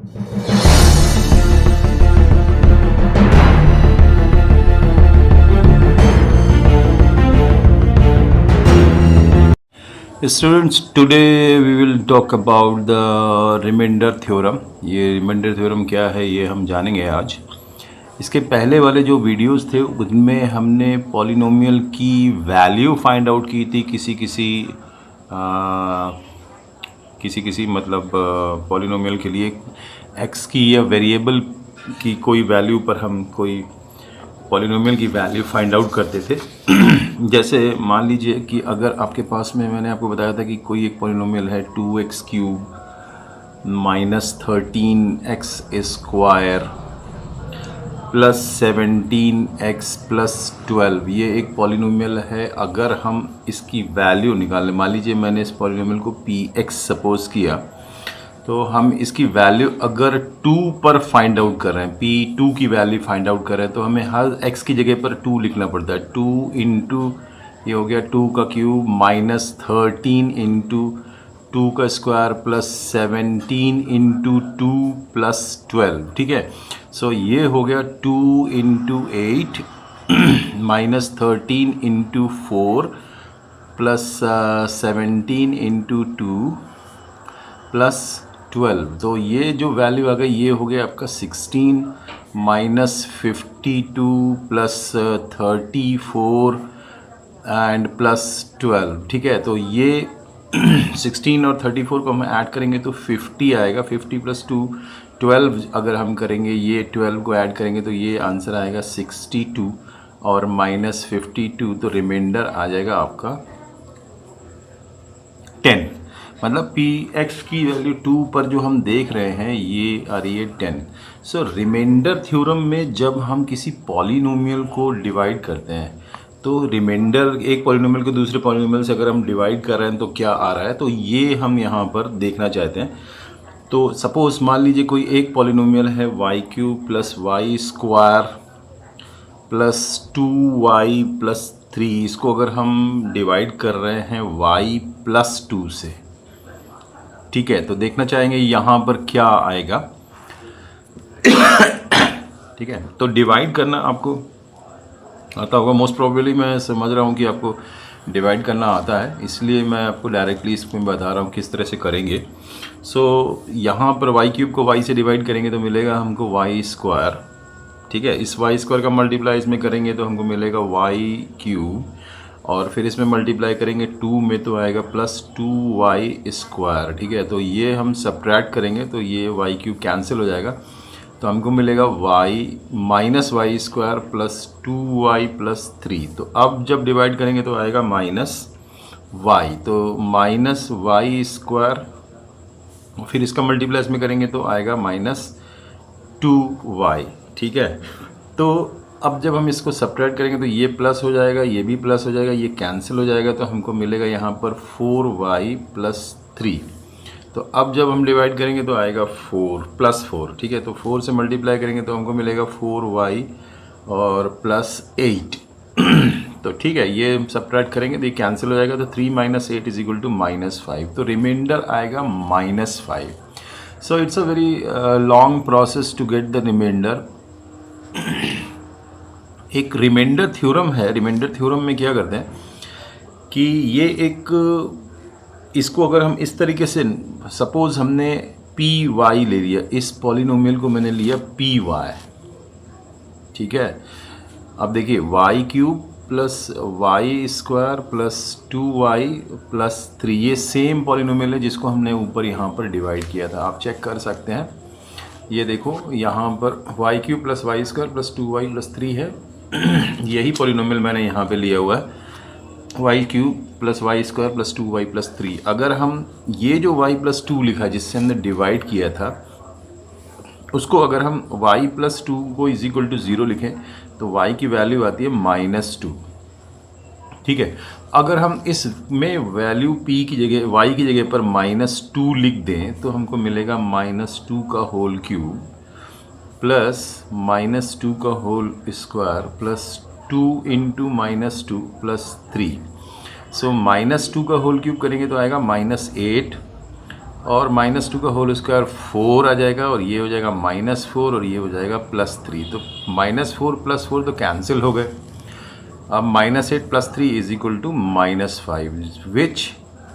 Students, today we will talk about the remainder theorem. ये remainder theorem क्या है ये हम जानेंगे आज। इसके पहले वाले जो वीडियोस थे उनमें हमने पॉलिनोमियल की वैल्यू फाइंड आउट की थी किसी मतलब पॉलिनोमियल के लिए x की या वेरिएबल की कोई वैल्यू पर हम कोई पॉलिनोमियल की वैल्यू फाइंड आउट करते थे। जैसे मान लीजिए कि अगर आपके पास में मैंने आपको बताया था कि कोई एक पॉलिनोमियल है 2x³ minus 13x square plus 17x plus 12, ये एक पॉलिनोमियल है। अगर हम इसकी वैल्यू निकालें, मान लीजिए मैंने इस पॉलिनोमियल को px सपोज किया, तो हम इसकी वैल्यू अगर 2 पर फाइंड आउट कर रहे हैं, p2 की वैल्यू फाइंड आउट कर रहे हैं, तो हमें हर x की जगह पर 2 लिखना पड़ता है। 2 इंटू ये हो गया 2 का क्यूब माइनस 13 इंटू 2 का स्क्वायर प्लस 17 इंटू 2 प्लस 12, ठीक है। सो ये हो गया 2 into 8 minus 13 into 4 plus 17 into 2 plus 12। तो ये जो वैल्यू आ गई ये हो गया आपका 16 माइनस 52 प्लस 34 एंड प्लस 12, ठीक है। तो ये 16 और 34 को हम ऐड करेंगे तो 50 आएगा। 50 प्लस 2 12 अगर हम करेंगे, ये 12 को ऐड करेंगे तो ये आंसर आएगा 62 और माइनस 52, तो रिमाइंडर आ जाएगा आपका 10। मतलब px की वैल्यू 2 पर जो हम देख रहे हैं ये आ रही है 10। सो रिमाइंडर थ्योरम में जब हम किसी पॉलिनोमियल को डिवाइड करते हैं तो रिमाइंडर, एक पॉलिनोमियल को दूसरे पॉलिनोमियल से अगर हम डिवाइड कर रहे हैं तो क्या आ रहा है, तो ये हम यहाँ पर देखना चाहते हैं। तो सपोज मान लीजिए कोई एक पॉलिनोमियल है y³ plus y square plus 2y plus 3, इसको अगर हम डिवाइड कर रहे हैं y प्लस 2 से, ठीक है। तो देखना चाहेंगे यहाँ पर क्या आएगा, ठीक है। तो डिवाइड करना आपको आता होगा, मोस्ट प्रोबेबली मैं समझ रहा हूँ कि आपको डिवाइड करना आता है, इसलिए मैं आपको डायरेक्टली इसमें बता रहा हूँ किस तरह से करेंगे। सो यहाँ पर y³ को y से डिवाइड करेंगे तो मिलेगा हमको y स्क्वायर, ठीक है। इस y स्क्वायर का मल्टीप्लाई इसमें करेंगे तो हमको मिलेगा y³ और फिर इसमें मल्टीप्लाई करेंगे 2 में तो आएगा प्लस 2y स्क्वायर, ठीक है। तो ये हम सब्ट्रैक्ट करेंगे तो ये y³ कैंसिल हो जाएगा, तो हमको मिलेगा y minus y square plus 2y plus 3। तो अब जब डिवाइड करेंगे तो आएगा माइनस y, तो माइनस वाई स्क्वायर, फिर इसका मल्टीप्लाई इसमें करेंगे तो आएगा माइनस 2y, ठीक है। तो अब जब हम इसको सब्ट्रैक्ट करेंगे तो ये प्लस हो जाएगा, ये भी प्लस हो जाएगा, ये कैंसिल हो जाएगा, तो हमको मिलेगा यहाँ पर 4y प्लस 3। तो अब जब हम डिवाइड करेंगे तो आएगा 4 प्लस 4, ठीक है। तो 4 से मल्टीप्लाई करेंगे तो हमको मिलेगा 4y और प्लस 8। तो ठीक है, ये सब्ट्रैक्ट करेंगे तो ये कैंसिल हो जाएगा, तो 3 माइनस 8 इज इक्वल टू -5, तो रिमाइंडर आएगा -5। So it's a very long process to get the remainder. एक रिमाइंडर थ्योरम है। रिमाइंडर थ्योरम में क्या करते हैं कि ये एक, इसको अगर हम इस तरीके से, सपोज हमने py ले लिया, इस पॉलिनोमियल को मैंने लिया py, ठीक है। अब देखिए y³ plus y square plus 2y plus 3, ये सेम पॉलिनोमियल है जिसको हमने ऊपर यहाँ पर डिवाइड किया था। आप चेक कर सकते हैं, ये देखो यहाँ पर y³ plus y square plus 2y plus 3 है। यही पॉलिनोमियल मैंने यहाँ पे लिया हुआ है, y³ plus y square plus 2y plus 3। अगर हम ये जो y प्लस 2 लिखा जिससे हमने डिवाइड किया था, उसको अगर हम y प्लस 2 को इज इक्वल टू 0 लिखें तो y की वैल्यू आती है -2, ठीक है। अगर हम इसमें वैल्यू p की जगह, y की जगह पर -2 लिख दें तो हमको मिलेगा -2 का होल क्यूब प्लस -2 का whole square plus 2 into -2 plus 3। So -2 का होल क्यूब करेंगे तो आएगा -8 और -2 का होल स्क्वायर 4 आ जाएगा, और ये हो जाएगा -4 और ये हो जाएगा +3। तो -4 + 4 तो कैंसिल हो गए। अब -8 + 3 is equal to -5 which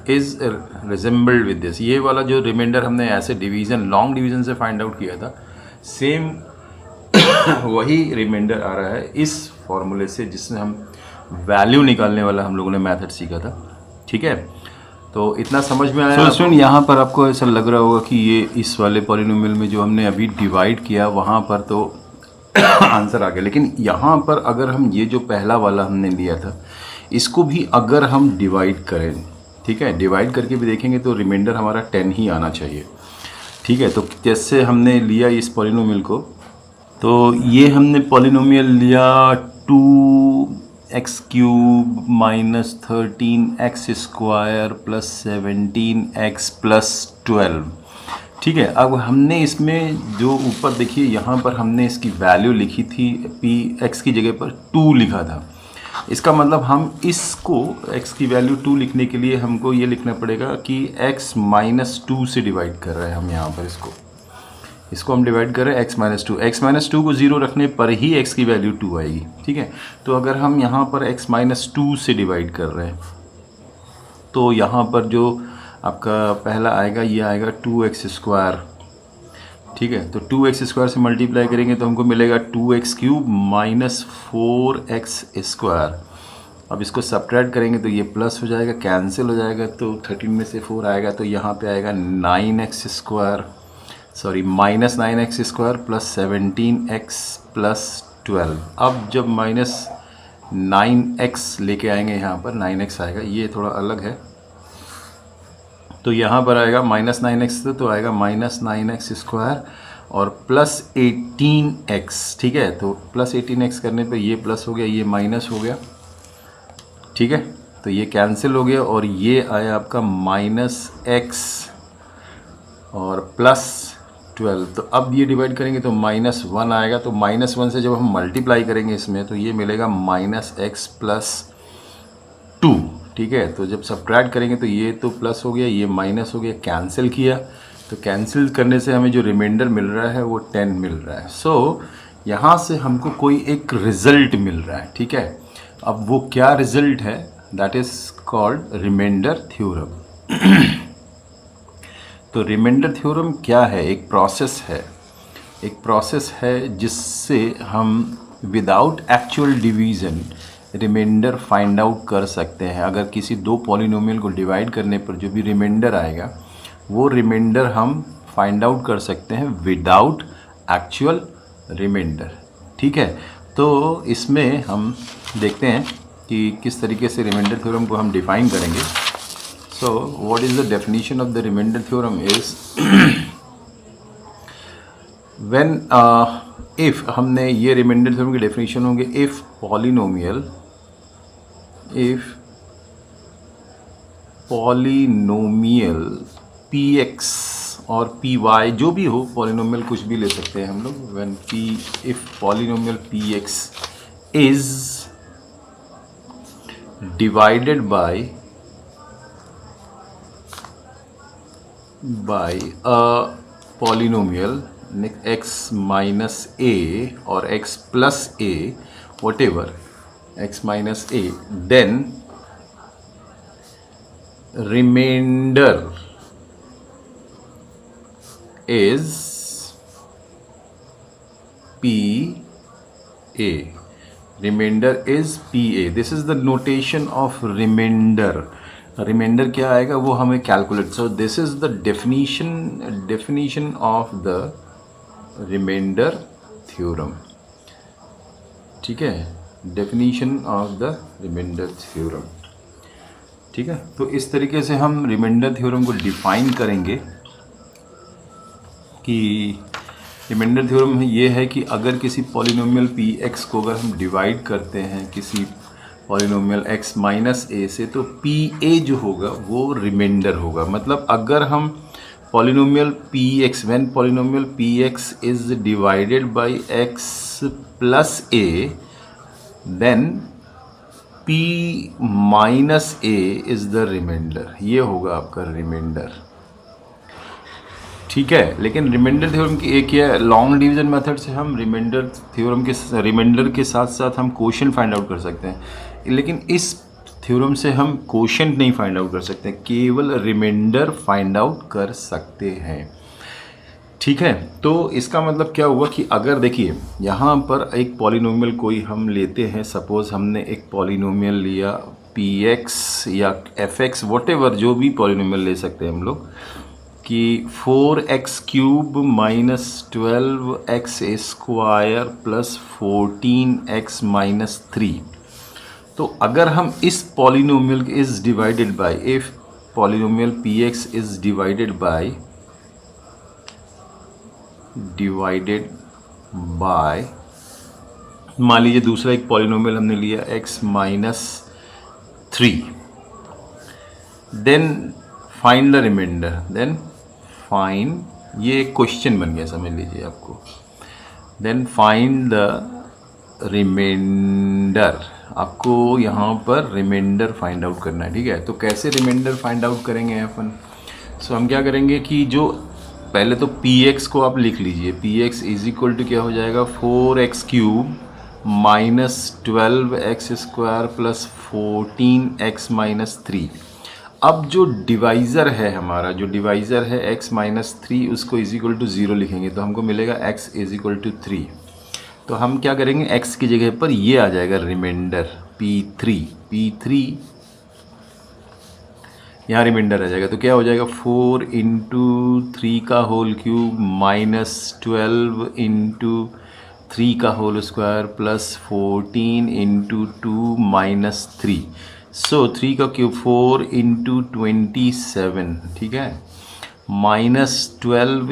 is resembled with this. ये वाला जो रिमाइंडर हमने ऐसे डिवीज़न, लॉन्ग डिवीज़न से फाइंड आउट किया था, सेम वही रिमाइंडर आ रहा है इस फॉर्मूले से जिसमें हम वैल्यू निकालने वाला हम लोगों ने मेथड सीखा था। ठीक है, तो इतना समझ में आया। तो स्टूडेंट यहाँ पर आपको ऐसा लग रहा होगा कि ये इस वाले पॉलिनोमियल में जो हमने अभी डिवाइड किया वहाँ पर तो आंसर आ गया, लेकिन यहाँ पर अगर हम ये जो पहला वाला हमने लिया था इसको भी अगर हम डिवाइड करें, ठीक है, डिवाइड करके भी देखेंगे तो रिमाइंडर हमारा 10 ही आना चाहिए। ठीक है, तो जैसे हमने लिया इस पॉलिनोमियल को, तो ये हमने पॉलिनोमियल लिया 2x³ - 13x² + 17x + 12। ठीक है, अब हमने इसमें जो ऊपर देखिए यहाँ पर हमने इसकी वैल्यू लिखी थी, x की जगह पर 2 लिखा था। इसका मतलब हम इसको x की वैल्यू 2 लिखने के लिए हमको ये लिखना पड़ेगा कि x - 2 से डिवाइड कर रहे हैं हम यहाँ पर इसको हम डिवाइड कर रहे हैं x - 2 को 0 रखने पर ही x की वैल्यू 2 आएगी। ठीक है, तो अगर हम यहाँ पर x - 2 से डिवाइड कर रहे हैं तो यहाँ पर जो आपका पहला आएगा ये आएगा 2x²। ठीक है, तो 2x² से मल्टीप्लाई करेंगे तो हमको मिलेगा 2x³ - 4x²। अब इसको सब्ट्रैक्ट करेंगे तो ये प्लस हो जाएगा, कैंसिल हो जाएगा, तो 13 में से 4 आएगा तो यहाँ पे आएगा -9x² + 17x + 12। अब जब -9x लेके आएंगे यहाँ पर 9x आएगा, ये थोड़ा अलग है, तो यहाँ पर आएगा -9x तो आएगा -9x² और +18x। ठीक है, तो +18x करने पे ये प्लस हो गया, ये माइनस हो गया। ठीक है, तो ये कैंसिल हो गया और ये आया आपका -x और +12। तो अब ये डिवाइड करेंगे तो -1 आएगा, तो -1 से जब हम मल्टीप्लाई करेंगे इसमें तो ये मिलेगा -x + 2। ठीक है, तो जब सब्ट्रैक्ट करेंगे तो ये तो प्लस हो गया, ये माइनस हो गया, कैंसिल किया, तो कैंसिल करने से हमें जो रिमाइंडर मिल रहा है वो 10 मिल रहा है। सो यहाँ से हमको कोई एक रिजल्ट मिल रहा है। ठीक है, अब वो क्या रिजल्ट है, that is called remainder theorem. तो रिमाइंडर थ्योरम क्या है? एक प्रोसेस है जिससे हम without actual division remainder find out कर सकते हैं। अगर किसी दो पॉलिनोमियल को डिवाइड करने पर जो भी रिमाइंडर आएगा वो रिमाइंडर हम फाइंड आउट कर सकते हैं विदाउट एक्चुअल रिमाइंडर। ठीक है, तो इसमें हम देखते हैं कि किस तरीके से रिमाइंडर थ्योरम को हम डिफाइन करेंगे। So what is the definition of the remainder theorem is when if हमने ये रिमाइंडर थ्योरम की डेफिनेशन होंगे इफ़ पॉलिनोमियल px और py जो भी हो, पॉलिनोमियल कुछ भी ले सकते हैं हम लोग, when if polynomial px is divided bye a polynomial x minus a or x plus a, whatever, x minus a, then remainder is PA. Remainder is PA. This is the notation of remainder. Remainder क्या आएगा वो हमें calculate. So this is the definition of the remainder theorem. ठीक है, definition of the remainder theorem. ठीक है, तो इस तरीके से हम रिमाइंडर थ्योरम को डिफाइन करेंगे कि रिमाइंडर थ्योरम ये है कि अगर किसी पॉलिनोमियल px को अगर हम डिवाइड करते हैं किसी पॉलिनोमियल x माइनस a से, तो pa जो होगा वो रिमाइंडर होगा। मतलब अगर हम polynomial px, when polynomial px is divided by x plus a, then p minus a is the remainder। ये होगा आपका रिमाइंडर। ठीक है, लेकिन रिमाइंडर थ्योरम की एक है, लॉन्ग डिवीजन मेथड से हम रिमाइंडर के साथ साथ हम क्वोशिएंट फाइंड आउट कर सकते हैं, लेकिन इस थ्योरम से हम क्वोशिएंट नहीं फाइंड आउट कर सकते, केवल रिमाइंडर फाइंड आउट कर सकते हैं। ठीक है, तो इसका मतलब क्या हुआ कि अगर देखिए यहाँ पर एक पॉलिनोमियल कोई हम लेते हैं, सपोज़ हमने एक पॉलिनोमियल लिया px या fx, वॉटेवर, जो भी पॉलिनोमियल ले सकते हैं हम लोग, कि 4x³ minus 12x square plus 14x-3। तो अगर हम इस polynomial is divided by, if polynomial px is divided by मान लीजिए दूसरा एक पॉलिनोमियल हमने लिया x-3, then find the remainder, then find, ये एक क्वेश्चन बन गया समझ लीजिए आपको, देन फाइंड द रिमाइंडर, आपको यहाँ पर रिमाइंडर फाइंड आउट करना है। ठीक है, तो कैसे रिमाइंडर फाइंड आउट करेंगे अपन? सो हम क्या करेंगे कि जो पहले तो px को आप लिख लीजिए, px इज इक्वल टू क्या हो जाएगा, 4x³ minus 12x square plus 14x-3। अब जो डिवाइज़र है हमारा, जो डिवाइज़र है x-3, उसको इज इक्वल टू 0 लिखेंगे तो हमको मिलेगा x इज इक्वल टू 3। तो हम क्या करेंगे, x की जगह पर ये आ जाएगा रिमाइंडर p3 यहाँ रिमाइंडर आ जाएगा। तो क्या हो जाएगा, 4 × 3 का होल क्यूब माइनस 12 × 3 का होल स्क्वायर प्लस 14 × 2 माइनस 3। सो 3 का क्यूब 4 × 27, ठीक है, माइनस 12 ×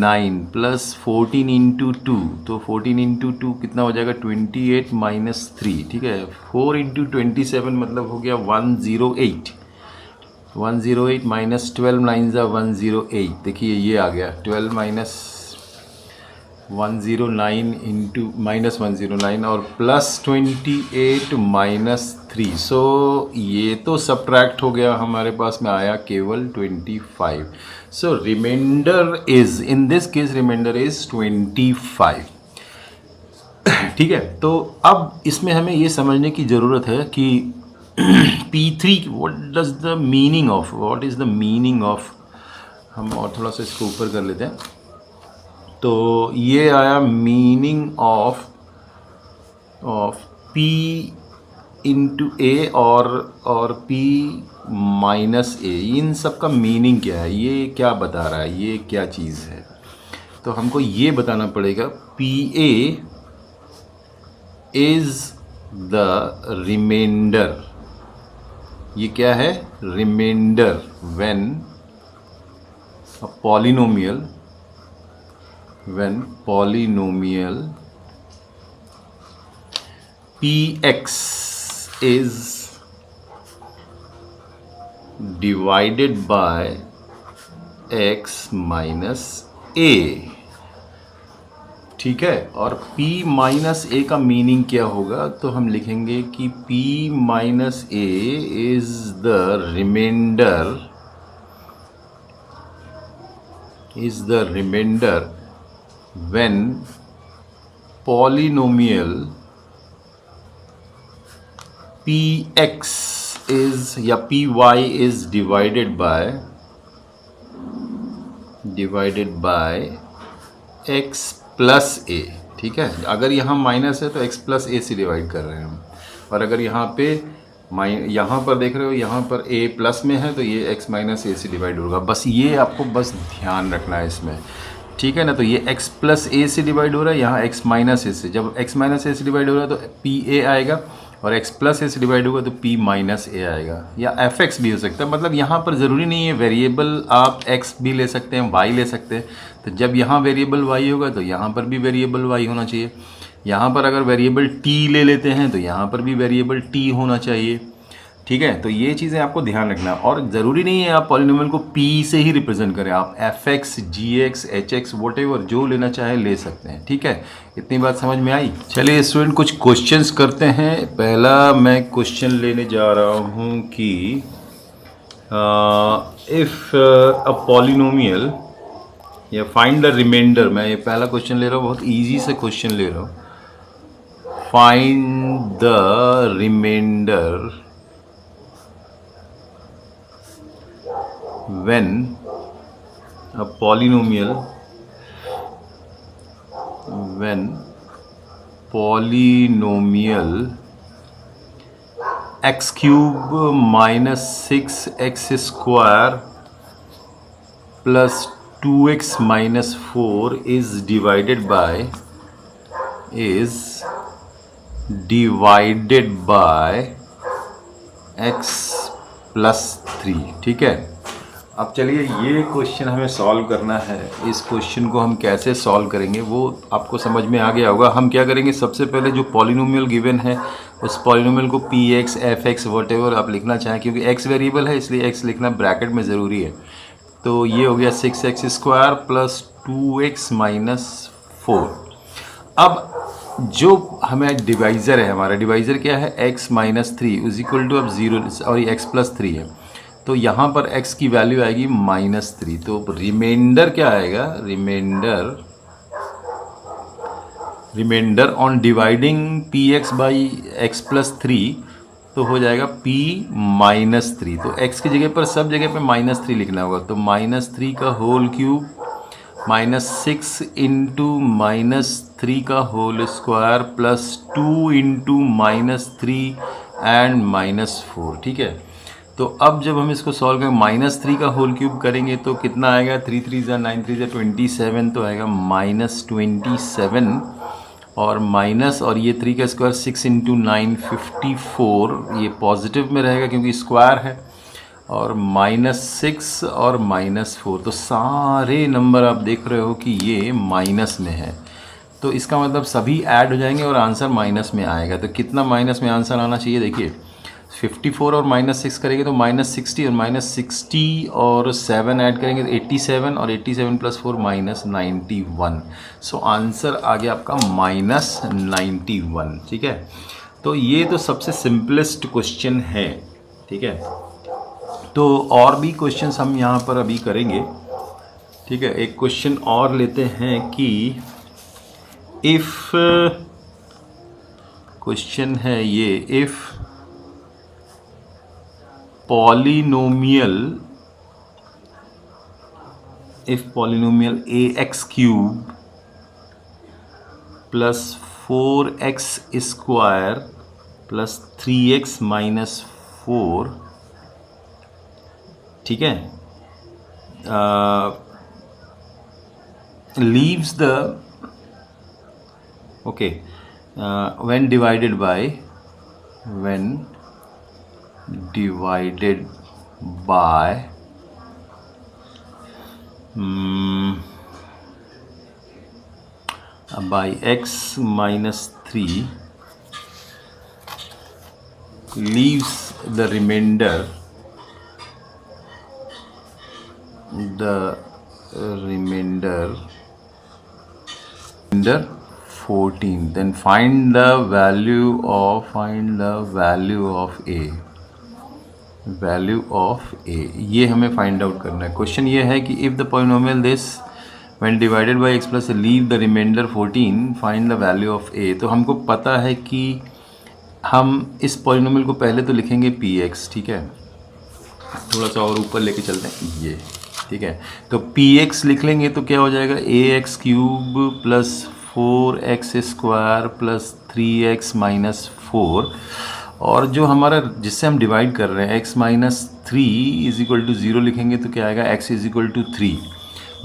9 प्लस 14 × 2, तो 14 × 2 कितना हो जाएगा, 28 माइनस 3। ठीक है, 4 × 27 मतलब हो गया 108 माइनस 12 9 108। देखिए ये आ गया 12 माइनस 109 इंटू माइनस 109 और प्लस 28 माइनस 3। सो ये तो सब्ट्रैक्ट हो गया, हमारे पास में आया केवल 25। So reminder is, in this case reminder is 25। ठीक है, तो अब इसमें हमें ये समझने की ज़रूरत है कि P3 what is the meaning of, हम और थोड़ा सा इसको ऊपर कर लेते हैं। तो ये आया मीनिंग ऑफ P इंटू ए और P माइनस ए, इन सब का मीनिंग क्या है, ये क्या बता रहा है, ये क्या चीज़ है? तो हमको ये बताना पड़ेगा PA इज़ द रिमाइंडर। ये क्या है, remainder when polynomial px is divided by x minus a। ठीक है, और p माइनस a का मीनिंग क्या होगा, तो हम लिखेंगे कि p minus a is the remainder when polynomial px is या py is divided by x plus a। ठीक है, अगर यहाँ माइनस है तो x प्लस a से डिवाइड कर रहे हैं हम, और अगर यहाँ पे यहाँ पर देख रहे हो, यहाँ पर a प्लस में है तो ये x माइनस a से डिवाइड होगा। बस ये आपको बस ध्यान रखना है इसमें, ठीक है ना। तो ये x प्लस a से डिवाइड हो रहा है, यहाँ x माइनस a से, जब x माइनस a से डिवाइड हो रहा है तो pa आएगा, और x प्लस a से डिवाइड होगा तो p माइनस a आएगा, या fx भी हो सकता है। मतलब यहाँ पर ज़रूरी नहीं है वेरिएबल, आप x भी ले सकते हैं, y ले सकते हैं। तो जब यहाँ वेरिएबल y होगा तो यहाँ पर भी वेरिएबल y होना चाहिए। यहाँ पर अगर वेरिएबल t ले लेते हैं तो यहाँ पर भी वेरिएबल t होना चाहिए। ठीक है, तो ये चीज़ें आपको ध्यान रखना, और ज़रूरी नहीं है आप पॉलिनोमियल को p से ही रिप्रेजेंट करें, आप fx, gx, hx व्हाटएवर जो लेना चाहे ले सकते हैं। ठीक है, इतनी बात समझ में आई। चलिए स्टूडेंट कुछ क्वेश्चंस करते हैं। पहला मैं क्वेश्चन लेने जा रहा हूँ कि इफ़ अ पॉलिनोमियल या फाइंड द रिमाइंडर। मैं ये पहला क्वेश्चन ले रहा हूँ, बहुत इजी से क्वेश्चन ले रहा हूँ। Find the remainder when a polynomial x cube minus 6x square plus 2x minus 4 is divided by x plus 3। ठीक है, अब चलिए ये क्वेश्चन हमें सॉल्व करना है। इस क्वेश्चन को हम कैसे सॉल्व करेंगे वो आपको समझ में आ गया होगा। हम क्या करेंगे, सबसे पहले जो पॉलिनोमियल गिवन है उस पॉलिनोमियल को P x F x what ever आप लिखना चाहें, क्योंकि एक्स वेरिएबल है इसलिए एक्स लिखना ब्रैकेट में ज़रूरी है। तो ये हो गया 6x square plus 2x minus 4। अब जो हमें डिवाइज़र है, हमारा डिवाइज़र क्या है, x minus 3 is equal to, अब 0 और ये x प्लस 3 है, तो यहाँ पर x की वैल्यू आएगी -3। तो रिमाइंडर क्या आएगा, remainder on dividing px by x plus 3 तो हो जाएगा p -3। तो x की जगह पर सब जगह पे -3 लिखना होगा। तो -3 का होल क्यूब -6 इंटू -3 का whole square plus 2 into -3 and -4। ठीक है, तो अब जब हम इसको सॉल्व करें -3 का होल क्यूब करेंगे तो कितना आएगा, 3 3 ज़ा 9 3 ज़ा 27, तो आएगा -27 और माइनस, और ये 3 का स्क्वायर 6 इंटू 9 54, ये पॉजिटिव में रहेगा क्योंकि स्क्वायर है, और -6 और -4। तो सारे नंबर आप देख रहे हो कि ये माइनस में है, तो इसका मतलब सभी ऐड हो जाएंगे और आंसर माइनस में आएगा। तो कितना माइनस में आंसर आना चाहिए, देखिए 54 और -6 करेंगे तो -60, और -60 और 7 ऐड करेंगे तो 87, और 87 प्लस 4 -91। सो आंसर आ गया आपका -91। ठीक है, तो ये तो सबसे सिंपलेस्ट क्वेश्चन है। ठीक है, तो और भी क्वेश्चंस हम यहाँ पर अभी करेंगे। ठीक है, एक क्वेश्चन और लेते हैं कि इफ़, क्वेश्चन है ये, if polynomial ax cube plus 4x square plus 3x minus 4, ठीक है, leaves the, okay, when divided by by x minus 3 leaves the remainder 14, then find the value of a। ये हमें फाइंड आउट करना है। Question ये है कि if the polynomial this when divided by x plus leave the remainder 14, find the value of a। तो हमको पता है कि हम इस पॉलिनोमियल को पहले तो लिखेंगे px। ठीक है, थोड़ा सा और ऊपर लेके चलते हैं ये। ठीक है, तो px लिख लेंगे तो क्या हो जाएगा, ax cube plus 4x square plus 3x minus 4, और जो हमारा जिससे हम डिवाइड कर रहे हैं x minus 3 is equal to 0 लिखेंगे तो क्या आएगा, x इज इक्वल टू 3।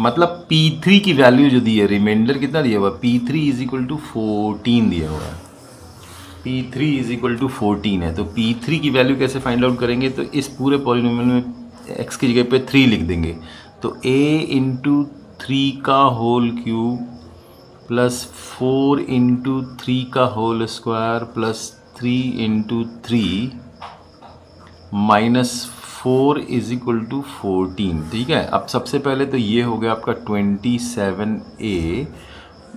मतलब p3 की वैल्यू जो दी है, रिमाइंडर कितना दिया हुआ, p3 इज इक्वल टू 14 दिया हुआ है, p3 इज इक्वल टू 14 है। तो p3 की वैल्यू कैसे फाइंड आउट करेंगे, तो इस पूरे पॉलिनोमियल में x की जगह पे 3 लिख देंगे। तो a इंटू 3 का होल क्यूब प्लस 4 इंटू 3 का whole square plus 3 into 3 minus 4 is equal to 14। ठीक है, अब सबसे पहले तो ये हो गया आपका 27a,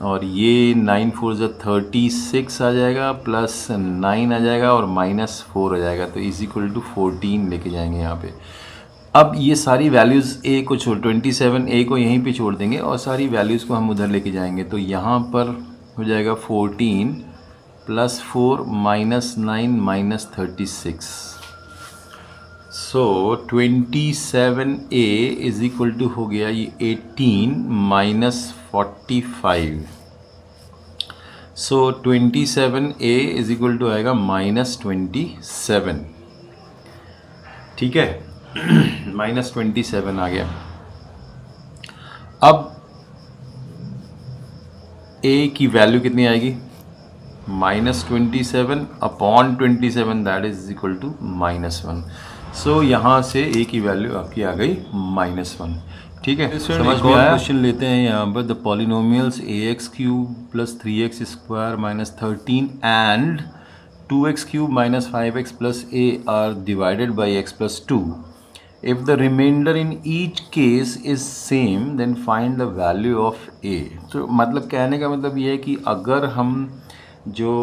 और ये 9 4 ज़ा 36 आ जाएगा, प्लस 9 आ जाएगा और -4 आ जाएगा, तो इज इक्वल टू 14 लेके जाएंगे यहाँ पे। अब ये सारी वैल्यूज़ ए को छोड़ 27 ए को यहीं पे छोड़ देंगे और सारी वैल्यूज़ को हम उधर लेके जाएंगे। तो यहाँ पर हो जाएगा 14 + 4 - 9 - 36। सो 27a इज इक्वल टू हो गया ये 18 - 45। सो 27a इज इक्वल टू आएगा -27। ठीक है, -27 आ गया। अब a की वैल्यू कितनी आएगी? -27 upon 27, that is equal to -1। So यहाँ से a की वैल्यू आपकी आ गई -1। ठीक है, समझ में आया? क्वेश्चन लेते हैं यहाँ पर, the polynomials ax³ + 3x² - 13 and 2x³ - 5x + a are divided by x + 2. If the remainder in each case is same, then find the value of a. तो मतलब कहने का मतलब ये है कि अगर हम जो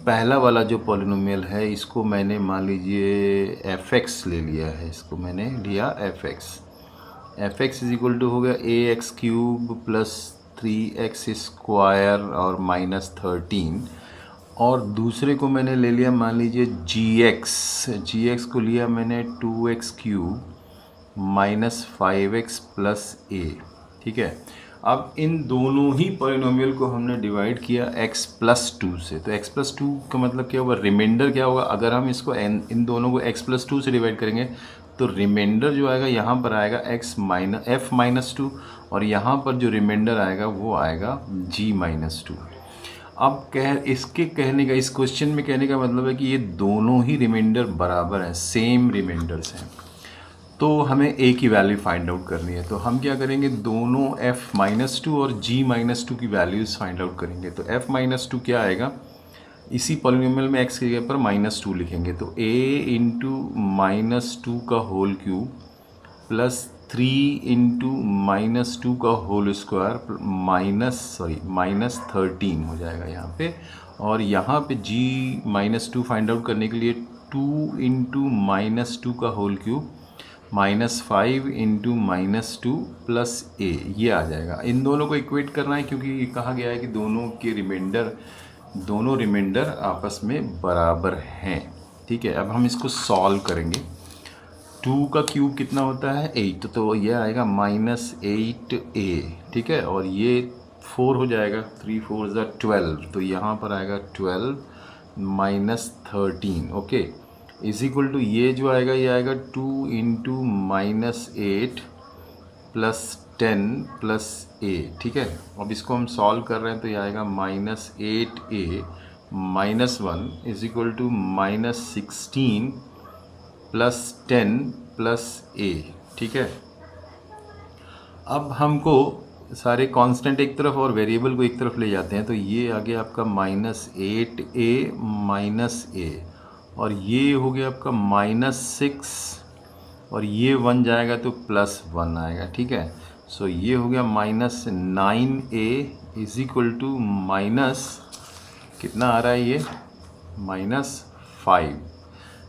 पहला वाला जो पॉलिनोमियल है इसको मैंने मान लीजिए fx ले लिया है, इसको मैंने लिया fx इज इक्वल टू हो गया ax³ + 3x² और -13, और दूसरे को मैंने ले लिया मान लीजिए gx को लिया मैंने 2x³ - 5x + a। ठीक है, अब इन दोनों ही पॉलिनोमियल को हमने डिवाइड किया x + 2 से। तो x + 2 का मतलब क्या होगा? रिमाइंडर क्या होगा? अगर हम इसको इन दोनों को x + 2 से डिवाइड करेंगे तो रिमाइंडर जो आएगा यहाँ पर आएगा f - 2, और यहाँ पर जो रिमाइंडर आएगा वो आएगा g - 2। अब इसके कहने का, इस क्वेश्चन में कहने का मतलब है कि ये दोनों ही रिमाइंडर बराबर हैं, सेम रिमाइंडर्स हैं। तो हमें a की वैल्यू फाइंड आउट करनी है। तो हम क्या करेंगे? दोनों f - 2 और g - 2 की वैल्यूज़ फाइंड आउट करेंगे। तो f - 2 क्या आएगा? इसी पॉलिनोमियल में x के जगह पर -2 लिखेंगे। तो a × -2 का होल क्यूब प्लस 3 × -2 का होल स्क्वायर -13 हो जाएगा यहाँ पे। और यहाँ पे g - 2 फाइंड आउट करने के लिए 2 × -2 का होल क्यूब -5 × -2 प्लस a, ये आ जाएगा। इन दोनों को इक्वेट करना है क्योंकि कहा गया है कि दोनों रिमाइंडर आपस में बराबर हैं। ठीक है, अब हम इसको सॉल्व करेंगे। 2 का क्यूब कितना होता है? 8, तो ये आएगा -8a। ठीक है, और ये 4 हो जाएगा, 3 × 4 = 12, तो यहाँ पर आएगा 12 - 13। ओके, इज इक्वल टू ये जो आएगा ये आएगा 2 × -8 + 10 + a। ठीक है, अब इसको हम सॉल्व कर रहे हैं तो ये आएगा -8a - 1 is equal to -16 + 10 + a। ठीक है, अब हमको सारे कांस्टेंट एक तरफ और वेरिएबल को एक तरफ ले जाते हैं। तो ये आ गया आपका -8a - a, और ये हो गया आपका -6, और ये 1 जाएगा तो +1 आएगा। ठीक है, सो ये हो गया -9a इज इक्वल टू कितना आ रहा है ये? -5।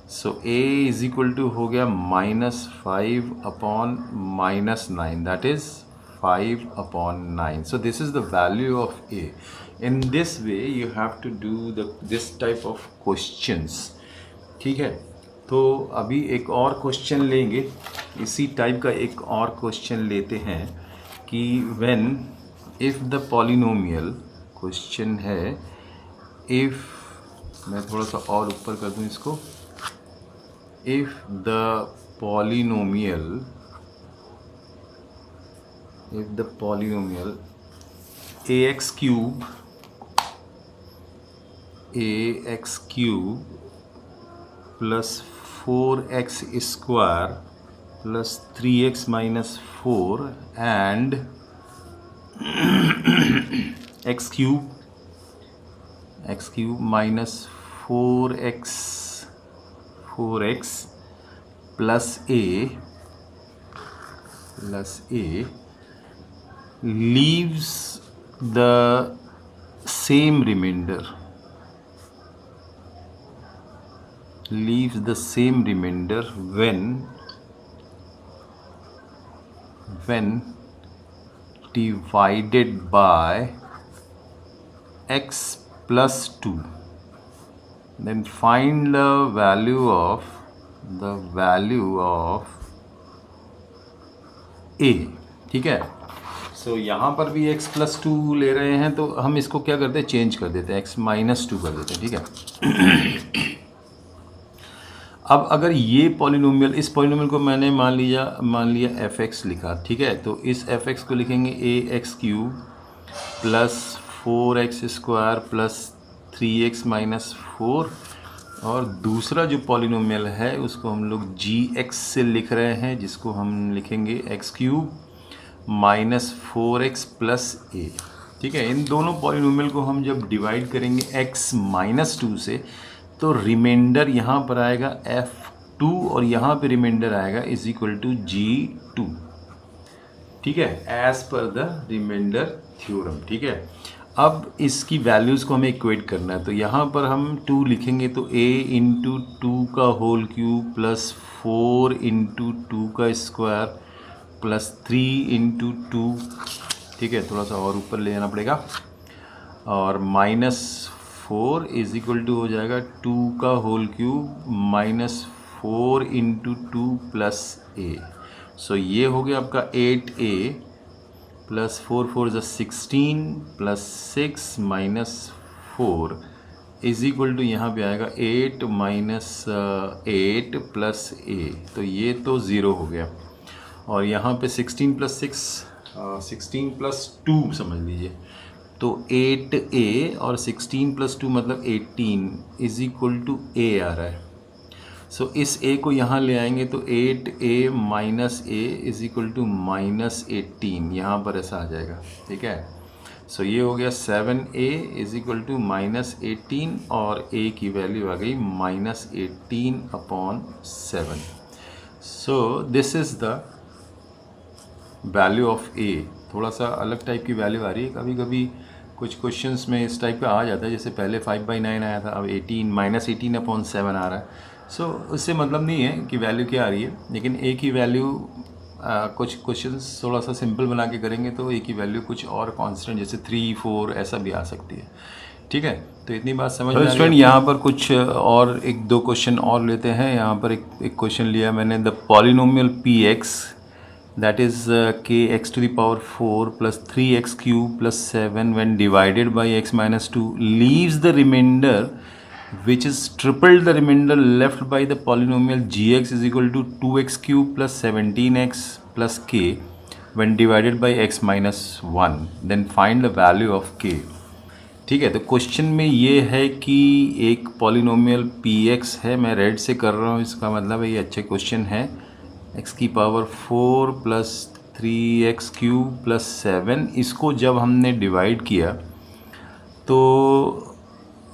सो a इज इक्वल टू हो गया -5 upon -9, that is 5/9. So this is the value of a. In this way you have to do this type of questions. ठीक है, तो अभी एक और क्वेश्चन लेंगे, इसी टाइप का एक और क्वेश्चन लेते हैं कि when if the polynomial, question है if, मैं थोड़ा सा और ऊपर कर दूं इसको, if the polynomial ax cube plus 4x square plus 3x minus 4 and x cube minus 4x plus a leaves the same remainder when when divided by x plus 2, then find the value of a। ठीक है, सो यहाँ पर भी x plus 2 ले रहे हैं तो हम इसको क्या करते हैं, चेंज कर देते हैं, x माइनस 2 कर देते हैं। ठीक है, अब अगर ये पॉलिनोमियल, इस पॉलिनोमियल को मैंने मान लिया f(x) लिखा। ठीक है, तो इस f(x) को लिखेंगे ax³ plus 4x² plus 3x minus 4, और दूसरा जो पॉलिनोमियल है उसको हम लोग gx से लिख रहे हैं, जिसको हम लिखेंगे x³ minus 4x plus a। ठीक है, इन दोनों पॉलिनोमियल को हम जब डिवाइड करेंगे x माइनस 2 से, तो रिमाइंडर यहाँ पर आएगा f2 और यहाँ पे रिमाइंडर आएगा इज इक्वल टू g2। ठीक है, as per the remainder theorem. ठीक है, अब इसकी वैल्यूज़ को हमें इक्वेट करना है, तो यहाँ पर हम 2 लिखेंगे तो a इंटू 2 का होल क्यूब प्लस 4 इंटू 2 का स्क्वायर प्लस 3 इंटू 2। ठीक है, थोड़ा सा और ऊपर ले जाना पड़ेगा, और माइनस 4 इज इक्वल टू हो जाएगा 2 का whole cube minus 4 into 2 plus a। So ये हो गया आपका 8a प्लस 4 4 ज़ा 16 plus 6 minus 4 is equal to यहाँ पे आएगा 8 माइनस 8 प्लस a। तो ये तो ज़ीरो हो गया, और यहाँ पे 16 प्लस 16 प्लस 2 समझ लीजिए, तो 8a और 16 प्लस 2 मतलब 18 इज इक्वल टू a आ रहा है। सो इस a को यहाँ ले आएंगे तो 8a minus a is equal to minus 18, यहाँ पर ऐसा आ जाएगा। ठीक है, सो ये हो गया 7a is equal to minus 18, और a की वैल्यू आ गई minus 18 upon 7। So this is the value of a। थोड़ा सा अलग टाइप की वैल्यू आ रही है, कभी कभी कुछ क्वेश्चंस में इस टाइप का आ जाता है, जैसे पहले 5/9 आया था, अब 18 माइनस 18 अपॉन 7 आ रहा है। सो उससे मतलब नहीं है कि वैल्यू क्या आ रही है, लेकिन a की वैल्यू कुछ क्वेश्चंस थोड़ा सा सिंपल बना के करेंगे तो a की वैल्यू कुछ और कांस्टेंट जैसे 3 4 ऐसा भी आ सकती है। ठीक है, तो इतनी बात समझ में आ गई। स्टूडेंट, यहाँ पर कुछ और एक दो क्वेश्चन और लेते हैं। यहाँ पर एक क्वेश्चन लिया मैंने, the polynomial px that is kx to the power 4 plus 3x cube plus 7 when divided by x minus 2 leaves the remainder which is triple the remainder left by the polynomial gx is equal to 2x cube plus 17x plus k when divided by x minus 1, then find the value of k। ठीक है, तो question में ये है कि एक polynomial px है, मैं रेड से कर रहा हूँ, इसका मतलब है ये अच्छे क्वेश्चन है। x की power 4 plus 3x cube plus 7, इसको जब हमने डिवाइड किया तो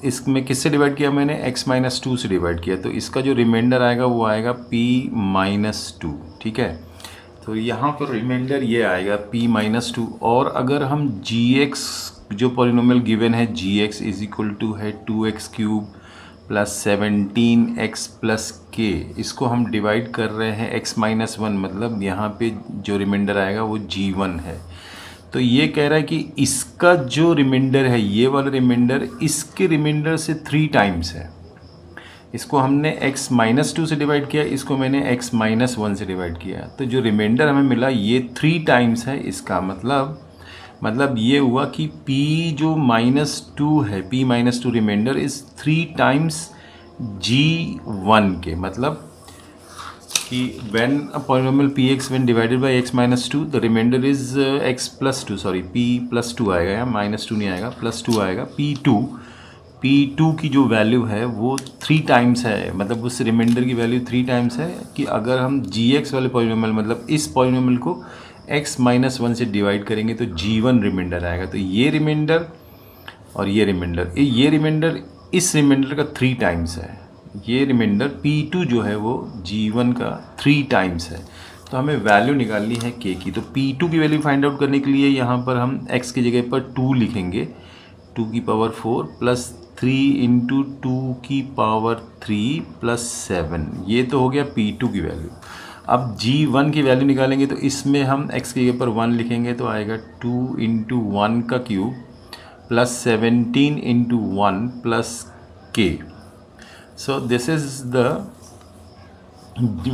इसमें किससे डिवाइड किया मैंने, x माइनस 2 से डिवाइड किया, तो इसका जो रिमाइंडर आएगा वो आएगा p माइनस 2। ठीक है, तो यहाँ पर रिमाइंडर ये आएगा p माइनस 2, और अगर हम gx जो पॉलिनोमियल गिवन है gx इज इक्वल टू है 2x cube plus 17x plus k, इसको हम डिवाइड कर रहे हैं x माइनस 1, मतलब यहाँ पे जो रिमाइंडर आएगा वो g1 है। तो ये कह रहा है कि इसका जो रिमाइंडर है, ये वाला रिमाइंडर इसके रिमाइंडर से 3 टाइम्स है। इसको हमने x माइनस 2 से डिवाइड किया, इसको मैंने x माइनस 1 से डिवाइड किया, तो जो रिमाइंडर हमें मिला ये 3 टाइम्स है। इसका मतलब ये हुआ कि p जो माइनस 2 है, p minus 2 remainder is 3 times g1 के, मतलब कि when a polynomial px when divided by x minus 2 the remainder is x plus 2, sorry p plus 2 आएगा, या माइनस 2 नहीं आएगा, प्लस 2 आएगा। p2 की जो वैल्यू है वो 3 टाइम्स है, मतलब उस रिमाइंडर की वैल्यू 3 टाइम्स है कि अगर हम gx वाले पॉलिनोमियल, मतलब इस पॉलिनोमियल को x माइनस 1 से डिवाइड करेंगे तो g1 रिमाइंडर आएगा। तो ये रिमाइंडर और ये रिमाइंडर इस रिमाइंडर का 3 टाइम्स है। ये रिमाइंडर p2 जो है वो g1 का 3 टाइम्स है। तो हमें वैल्यू निकालनी है k की, तो p2 की वैल्यू फाइंड आउट करने के लिए यहाँ पर हम x की जगह पर 2 लिखेंगे, 2 की पावर 4 प्लस 3 इंटू 2 की पावर 3 प्लस 7, ये तो हो गया p2 की वैल्यू। अब G1 की वैल्यू निकालेंगे तो इसमें हम x की जगह पर 1 लिखेंगे तो आएगा 2 इंटू 1 का cube plus 17 into 1 plus k। So this is the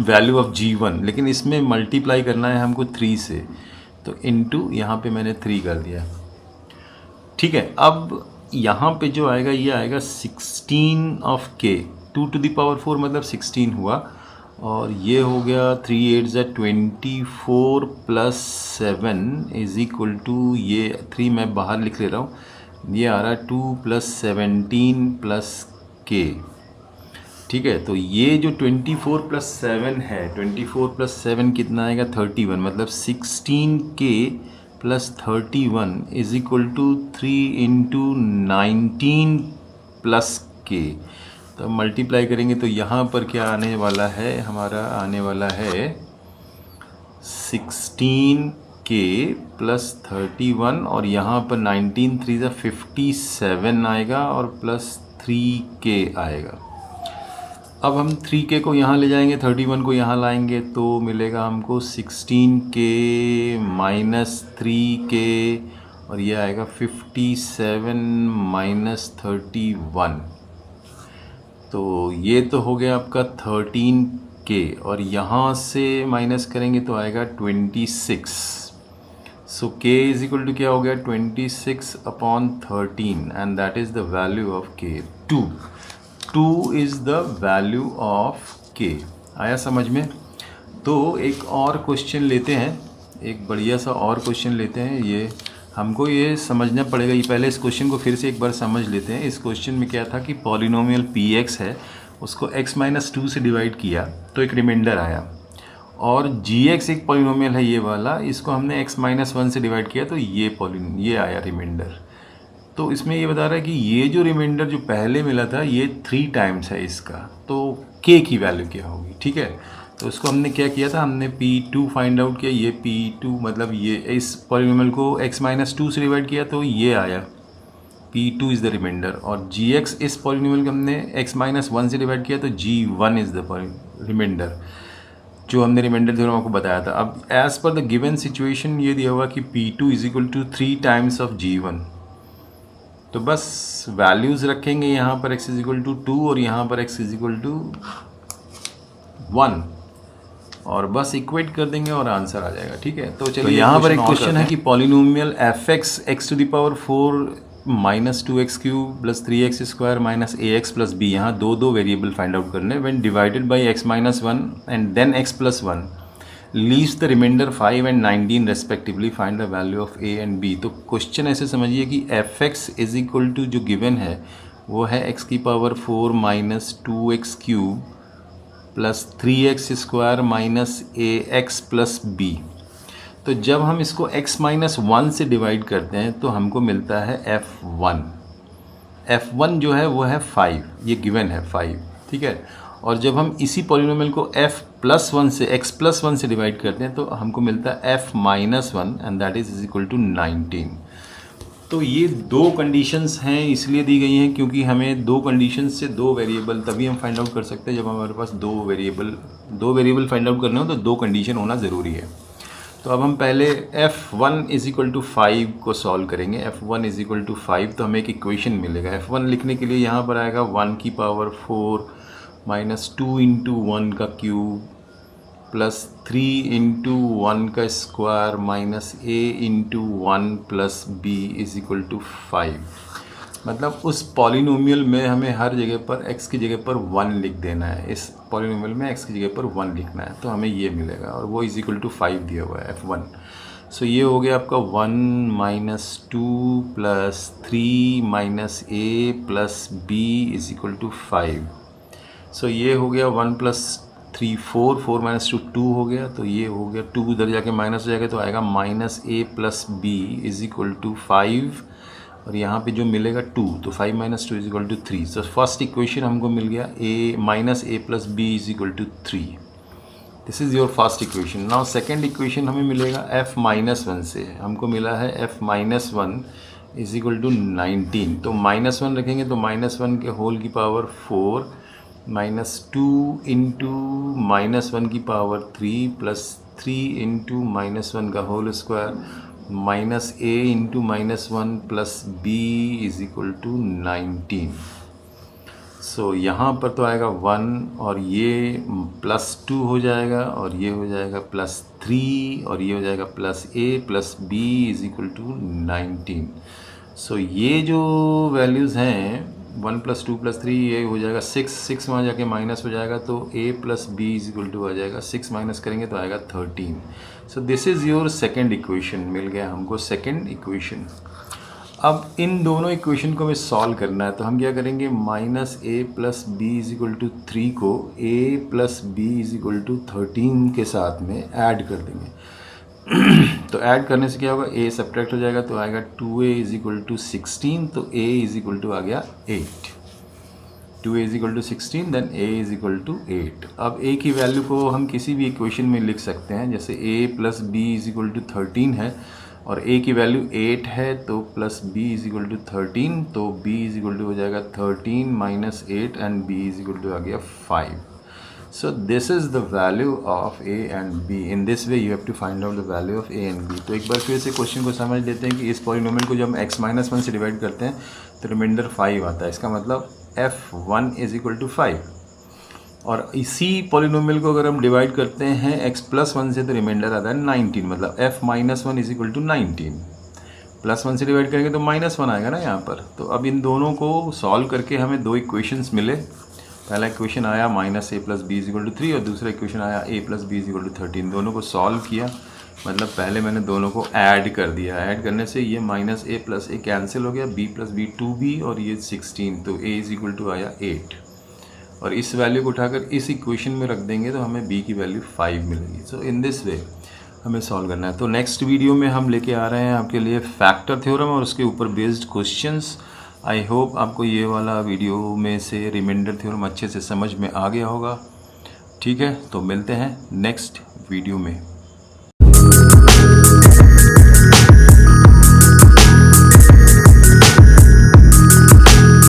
value of G1, लेकिन इसमें मल्टीप्लाई करना है हमको 3 से, तो इंटू यहाँ पे मैंने 3 कर दिया। ठीक है, अब यहाँ पे जो आएगा ये आएगा 16 of k, 2 to the power 4 मतलब 16 हुआ, और ये हो गया 3 8 24 प्लस 7 इज इक्वल टू, ये 3 मैं बाहर लिख ले रहा हूँ, ये आ रहा है 2 प्लस 17 प्लस k। ठीक है, तो ये जो 24 प्लस 7 है, 24 प्लस 7 कितना आएगा 31, मतलब 16k plus 31 is equal to 3 into 19 plus k। तो मल्टीप्लाई करेंगे तो यहाँ पर क्या आने वाला है, हमारा आने वाला है 16k प्लस 31, और यहाँ पर 19 3 57 आएगा और प्लस 3k आएगा। अब हम 3k को यहाँ ले जाएंगे, 31 को यहाँ लाएंगे तो मिलेगा हमको 16k माइनस 3k, और ये आएगा 57 माइनस 31, तो ये तो हो गया आपका 13k, और यहाँ से माइनस करेंगे तो आएगा 26। सो k इज इक्वल टू क्या हो गया 26 upon 13, and that is the value of k। 2 is the value of k। आया समझ में? तो एक और क्वेश्चन लेते हैं, एक बढ़िया सा और क्वेश्चन लेते हैं। ये हमको ये समझना पड़ेगा, ये पहले इस क्वेश्चन को फिर से एक बार समझ लेते हैं। इस क्वेश्चन में क्या था कि पॉलिनोमियल px है, उसको x माइनस 2 से डिवाइड किया तो एक रिमाइंडर आया, और gx एक पॉलिनोमियल है ये वाला, इसको हमने x माइनस 1 से डिवाइड किया तो ये आया रिमाइंडर। तो इसमें ये बता रहा है कि ये जो रिमाइंडर जो पहले मिला था ये 3 टाइम्स है इसका, तो k की वैल्यू क्या होगी। ठीक है, तो इसको हमने क्या किया था, हमने P2 फाइंड आउट किया। ये P2 मतलब ये इस पॉलिनोमियल को x माइनस 2 से डिवाइड किया तो ये आया, P2 इज़ द रिमाइंडर, और gx इस पॉलिनोमियल को हमने x माइनस 1 से डिवाइड किया तो G1 इज़ द रिमाइंडर, जो हमने रिमाइंडर थ्योरम आपको बताया था। अब as per the given situation ये दिया हुआ कि P2 is equal to 3 times of G1, तो बस वैल्यूज़ रखेंगे यहाँ पर x इज इक्वल टू 2 और यहाँ पर x इज इक्वल टू 1, और बस इक्वेट कर देंगे और आंसर आ जाएगा। ठीक है, तो चलिए यहाँ पर एक क्वेश्चन है कि polynomial fx x to the power 4 minus 2x cube plus 3x square minus ax plus b, यहाँ दो वेरिएबल फाइंड आउट करने, when divided by x minus 1 and then x plus 1 leaves the remainder 5 and 19 respectively, find the value of a and b। तो question ऐसे समझिए कि fx is equal to जो given है वो है x की power 4 minus 2x cube plus 3x square minus ax plus b। तो जब हम इसको x माइनस 1 से डिवाइड करते हैं तो हमको मिलता है f1 जो है वो है 5, ये गिवन है 5। ठीक है, और जब हम इसी पॉलिनोमियल को f प्लस 1 से x प्लस 1 से डिवाइड करते हैं तो हमको मिलता है f minus 1 and that is equal to 19। तो ये दो कंडीशंस हैं, इसलिए दी गई हैं क्योंकि हमें दो कंडीशंस से दो वेरिएबल तभी हम फाइंड आउट कर सकते हैं जब हमारे पास दो वेरिएबल फाइंड आउट करने हो तो दो कंडीशन होना ज़रूरी है। तो अब हम पहले f1 इज इक्वल टू 5 को सॉल्व करेंगे। f1 इज इक्वल टू 5 तो हमें एक इक्वेशन मिलेगा। f1 लिखने के लिए यहाँ पर आएगा 1 की पावर 4 माइनस 2 इंटू 1 का क्यूब प्लस 3 इंटू 1 का square minus a into 1 plus b is equal to 5। मतलब उस पॉलिनोमियल में हमें हर जगह पर x की जगह पर 1 लिख देना है, इस पॉलिनोमियल में x की जगह पर 1 लिखना है तो हमें ये मिलेगा, और वो इज इक्वल टू 5 दिया हुआ है f1। सो ये हो गया आपका 1 minus 2 plus 3 minus a plus b is equal to 5। So ये हो गया 1 प्लस 3 4, 4 माइनस 2 हो गया, तो ये हो गया 2 उधर जाके माइनस हो जाएगा तो आएगा minus a plus b is equal to 5, और यहाँ पे जो मिलेगा 2, तो 5 minus 2 is equal to 3। So first equation हमको मिल गया a minus a plus b is equal to 3। This is your first equation. Now second equation हमें मिलेगा f माइनस 1 से, हमको मिला है f minus 1 is equal to 19। तो माइनस 1 रखेंगे तो माइनस 1 के होल की पावर 4 -2 इंटू -1 की पावर 3 प्लस 3 इंटू -1 का whole square minus a into -1 plus b is equal to 19। So यहाँ पर तो आएगा 1 और ये +2 हो जाएगा और ये हो जाएगा +3 और ये हो जाएगा +a plus b is equal to 19। So ये जो वैल्यूज़ हैं 1 + 2 + 3 ये हो जाएगा 6 वहाँ जाके माइनस हो जाएगा तो a plus b is equal to आ जाएगा 6 माइनस करेंगे तो आएगा 13। So this is your second equation. मिल गया हमको सेकेंड इक्वेशन। अब इन दोनों इक्वेशन को हमें सॉल्व करना है तो हम क्या करेंगे -a plus b is equal to 3 को a plus b is equal to 13 के साथ में ऐड कर देंगे। तो ऐड करने से क्या होगा, a सब्ट्रैक्ट हो जाएगा तो आएगा 2a इज इक्वल टू 16, तो a इज इक्वल टू आ गया 8। 2a is equal to 16 then a is equal to 8। अब a की वैल्यू को हम किसी भी इक्वेशन में लिख सकते हैं, जैसे a plus b is equal to 13 है और a की वैल्यू 8 है तो plus b is equal to 13, तो b इज इक्वल टू हो जाएगा 13 minus 8 and b is equal to आ गया 5। So this is the value of a and b. In this way you have to find out the value of a and b. तो एक बार फिर से question को समझ लेते हैं कि इस पॉलिनोमियल को जब हम x-1 से डिवाइड करते हैं तो रिमाइंडर 5 आता है। इसका मतलब f1 इज इक्वल टू 5। और इसी पॉलिनोमियल को अगर हम डिवाइड करते हैं x+1 से तो रिमाइंडर आता है 19। मतलब f-1 इज इक्वल टू 19। +1 से डिवाइड करेंगे तो -1 आएगा ना यहाँ पर। तो अब इन दोनों को सॉल्व करके हमें दो इक्वेशंस मिले। पहला इक्वेशन आया -a plus b is equal to 3 और दूसरा इक्वेशन आया a plus b is equal to 13। दोनों को सॉल्व किया, मतलब पहले मैंने दोनों को ऐड कर दिया। ऐड करने से ये -a प्लस a कैंसिल हो गया, b प्लस b 2b और ये 16, तो a इज इक्वल टू आया 8। और इस वैल्यू को उठाकर इस इक्वेशन में रख देंगे तो हमें b की वैल्यू 5 मिलेगी। सो इन दिस वे हमें सॉल्व करना है। तो नेक्स्ट वीडियो में हम लेके आ रहे हैं आपके लिए फैक्टर थ्योरम और उसके ऊपर बेस्ड क्वेश्चंस। आई होप आपको ये वाला वीडियो में से रिमाइंडर थ्योरम अच्छे से समझ में आ गया होगा। ठीक है, तो मिलते हैं नेक्स्ट वीडियो में।